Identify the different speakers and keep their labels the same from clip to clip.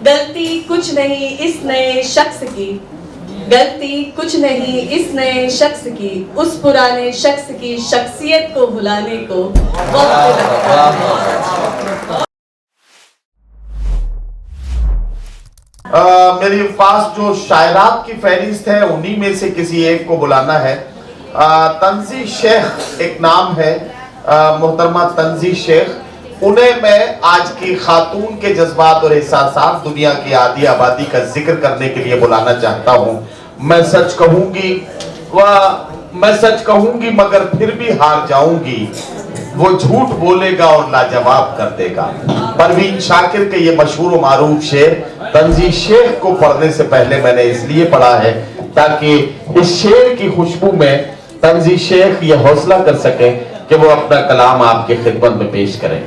Speaker 1: गलती कुछ नहीं इस नए शख्स की, गलती कुछ नहीं इस नए शख्स की, उस पुराने शख्स की शख्सियत को भुलाने को वक्त लगता है। मेरे पास जो शायरात की फहरिस्त है उन्हीं में से किसी एक को बुलाना है। तंजी शेख एक नाम है, मोहतरमा तंजी शेख। उन्हें मैं आज की खातून के जज्बात और एहसासात दुनिया की आधी आबादी का जिक्र करने के लिए बुलाना चाहता हूँ। मैं सच कहूंगी मगर फिर भी हार जाऊंगी, वो झूठ बोलेगा और लाजवाब कर देगा। परवीन शाकिर के ये मशहूर और मारूफ शेर तंजी शेख को पढ़ने से पहले मैंने इसलिए पढ़ा है ताकि इस शेर की खुशबू में तंजी शेख ये हौसला कर सके कि वो अपना कलाम आपके खिदमत में पेश करें।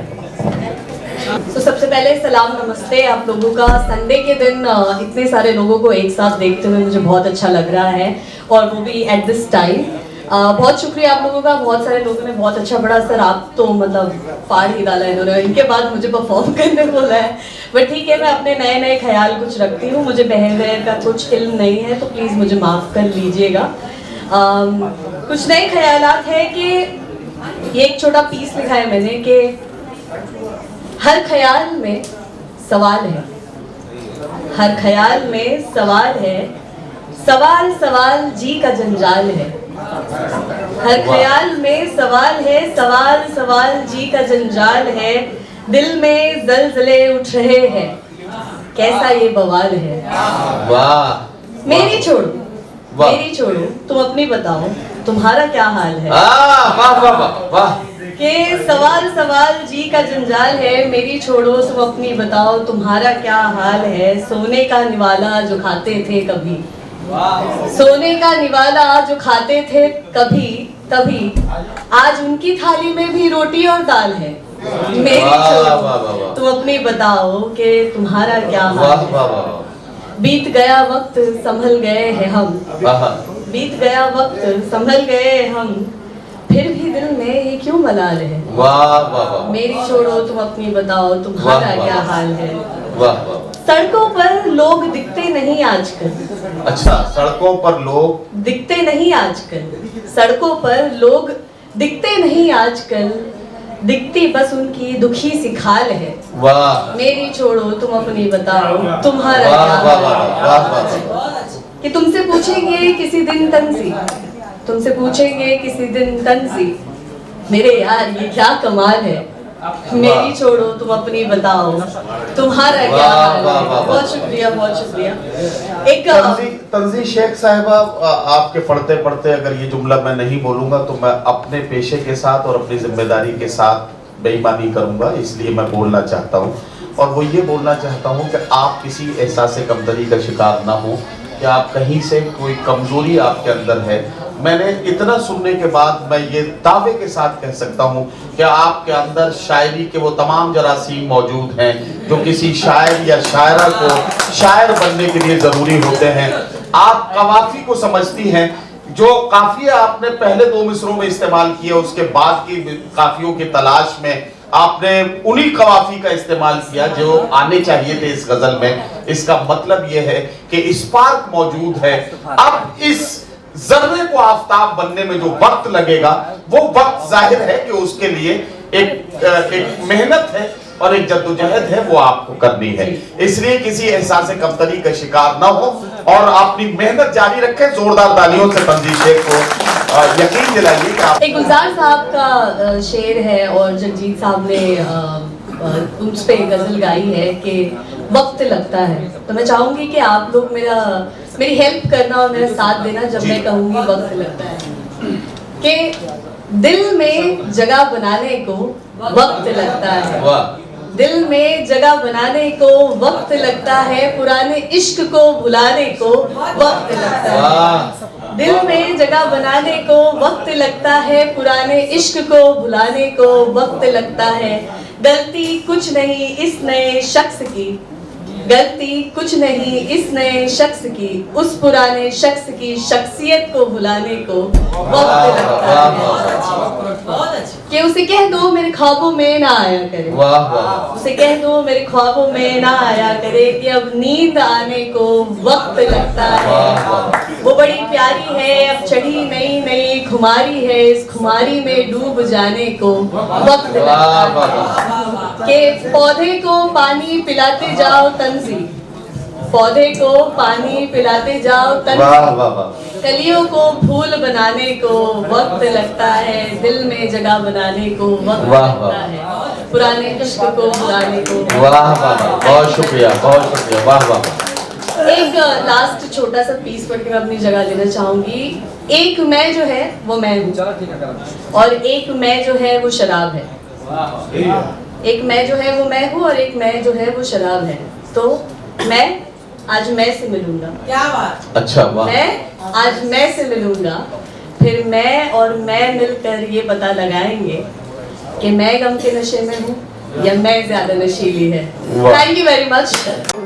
Speaker 2: तो सबसे पहले सलाम नमस्ते आप लोगों का। संडे के दिन इतने सारे लोगों को एक साथ देखते हुए मुझे बहुत अच्छा लग रहा है, और वो भी एट दिस टाइम। बहुत शुक्रिया आप लोगों का। बहुत सारे लोगों ने बहुत अच्छा पढ़ा। सर आप तो मतलब फाड़ ही डाला है इन्होंने, इनके बाद मुझे परफॉर्म करने बोला है। बट ठीक है, मैं अपने नए नए ख्याल कुछ रखती हूँ। मुझे बिहेवियर का कुछ इल्म नहीं है तो प्लीज़ मुझे माफ़ कर लीजिएगा। कुछ नए ख्यालात है कि ये एक छोटा पीस लिखा है मैंने कि हर ख्याल में सवाल है, हर ख्याल में सवाल है, सवाल सवाल जी का जंजाल है। हर ख्याल में सवाल है, सवाल सवाल जी का जंजाल है। दिल में जलजले उठ रहे हैं, कैसा ये बवाल है।
Speaker 1: वाह
Speaker 2: मेरी छोड़ो मेरी छोड़ो, तुम अपनी बताओ तुम्हारा क्या हाल है।
Speaker 1: वाह वाह वाह वाह।
Speaker 2: के सवाल सवाल जी का जंजाल है। मेरी छोड़ो तुम अपनी बताओ तुम्हारा क्या हाल है। सोने का निवाला जो खाते थे कभी, सोने का निवाला जो खाते थे कभी कभी, आज उनकी थाली में भी रोटी और दाल है। मेरी छोड़ो तुम अपनी बताओ कि तुम्हारा क्या हाल है। बीत गया वक्त संभल गए हैं हम, बीत गया वक्त संभल गए हम, फिर भी दिल में ये क्यों मलाल है।
Speaker 1: वाह वाह।
Speaker 2: मेरी छोड़ो तुम अपनी बताओ तुम्हारा क्या हाल है।
Speaker 1: वाह वाह।
Speaker 2: सड़कों पर लोग दिखते नहीं आजकल।
Speaker 1: अच्छा, सड़कों पर लोग
Speaker 2: दिखते नहीं आजकल, सड़कों पर लोग दिखते नहीं आजकल, दिखती बस उनकी दुखी सी खाल है।
Speaker 1: वाह।
Speaker 2: मेरी छोड़ो तुम अपनी बताओ तुम्हारा क्या हाल है। कि तुमसे पूछेंगे किसी दिन तंजी, तुमसे पूछेंगे किसी दिन तंजी, मेरे यार ये क्या कमाल है। मेरी छोड़ो तुम अपनी बताओ तुम्हारा क्या हाल है। बहुत शुक्रिया बहुत शुक्रिया। एक
Speaker 1: तंजी शेख साहिबा, आपके पढ़ते पढ़ते अगर ये जुमला मैं नहीं बोलूंगा तो मैं अपने पेशे के साथ और अपनी जिम्मेदारी के साथ बेईमानी करूंगा, इसलिए मैं बोलना चाहता हूँ। और वो ये बोलना चाहता हूँ कि आप किसी एहसास कमतरी का शिकार ना हो, कि आप कहीं से कोई कमजोरी आपके अंदर है। मैंने इतना सुनने के बाद मैं ये दावे के साथ कह सकता हूँ कि आपके अंदर शायरी के वो तमाम जरासीम मौजूद हैं जो किसी शायर या शायरा को शायर बनने के लिए ज़रूरी होते हैं। आप कवाफी को समझती हैं, जो काफिया आपने पहले 2 मिसरों में इस्तेमाल किया, उसके बाद की काफियों की तलाश में आपने उन्हीं कवाफी का इस्तेमाल किया जो आने चाहिए थे इस गजल में। इसका मतलब यह है कि स्पार्क मौजूद है। अब इस जर्रे को आफताब बनने में जो वक्त लगेगा, वो वक्त जाहिर है कि उसके लिए एक मेहनत है और एक जद्दोजहद है, वो आपको करनी है। इसलिए किसी एहसास कमतरी का शिकार ना हो और अपनी मेहनत जारी रखें। जोरदार तालियों से तंजी शेख को यकीन दिलाइए कि आप।
Speaker 2: एक गुलजार साहब का शेर है और जगजीत साहब ने उस पे गजल गाई है कि वक्त लगता है। तो मैं चाहूंगी कि आप लोग मेरी हेल्प करना और मेरा साथ देना जब मैं कहूंगी वक्त लगता है। कि दिल में जगह बनाने को वक्त लगता है, दिल में जगह बनाने को वक्त लगता है, पुराने इश्क को भुलाने को वक्त लगता है। दिल में जगह बनाने को वक्त लगता है, पुराने इश्क को भुलाने को वक्त लगता है। गलती कुछ नहीं इस नए शख्स की, गलती कुछ नहीं इस नए शख्स की, उस पुराने शख्स की शख्सियत को भुलाने को वक्त लगता है। कि उसे कह दो मेरे ख्वाबों में ना आया करे, उसे कह दो मेरे ख्वाबों में ना आया करे, कि अब नींद आने को वक्त लगता है। वो बड़ी प्यारी है अब चढ़ी नई नई खुमारी है, इस खुमारी में डूब जाने को वक्त लगता है। कि पौधे को पानी पिलाते जाओ तंजी, पौधे को पानी पिलाते जाओ तंजी, कलियों को फूल बनाने को वक्त लगता है, दिल में जगह बनाने को वक्त लगता है, पुराने इश्क को भुलाने को।
Speaker 1: बहुत शुक्रिया, बहुत शुक्रिया, वाह वाह।
Speaker 2: एक लास्ट छोटा सा पीस पढ़ के मैं अपनी जगह लेना चाहूंगी। एक मैं जो है वो मैं हूँ, और एक मैं जो है वो शराब है। एक मैं जो है वो मैं हूँ, और एक मैं जो है वो शराब है। तो मैं आज मैं से मिलूंगा।
Speaker 3: क्या बात।
Speaker 1: अच्छा, वाह।
Speaker 2: मैं आज मैं से मिलूंगा, फिर मैं और मैं मिलकर ये पता लगाएंगे कि मैं गम के नशे में हूँ या मैं ज्यादा नशीली है।
Speaker 1: वाह।
Speaker 2: Thank you very much.